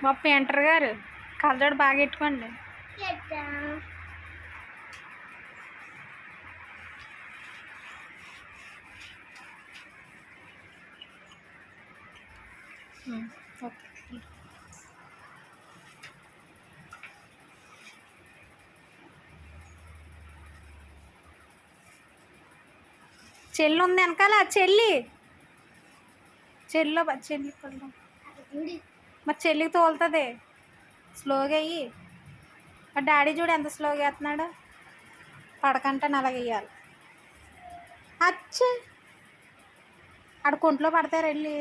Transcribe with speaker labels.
Speaker 1: మా పెయింటర్ గారు కళ్ళజోడు బాగా పెట్టుకోండి. చెల్లి ఉంది వెనకాల. చెల్లి మరి చెల్లికి తోలుతుంది. స్లోగా అయ్యి. మా డాడీ చూడు ఎంత స్లోగా వేస్తున్నాడు. పడకంటాను అలాగ వేయాలి. అచ్చ ఆడ కొంట్లో పడతారు వెళ్ళి.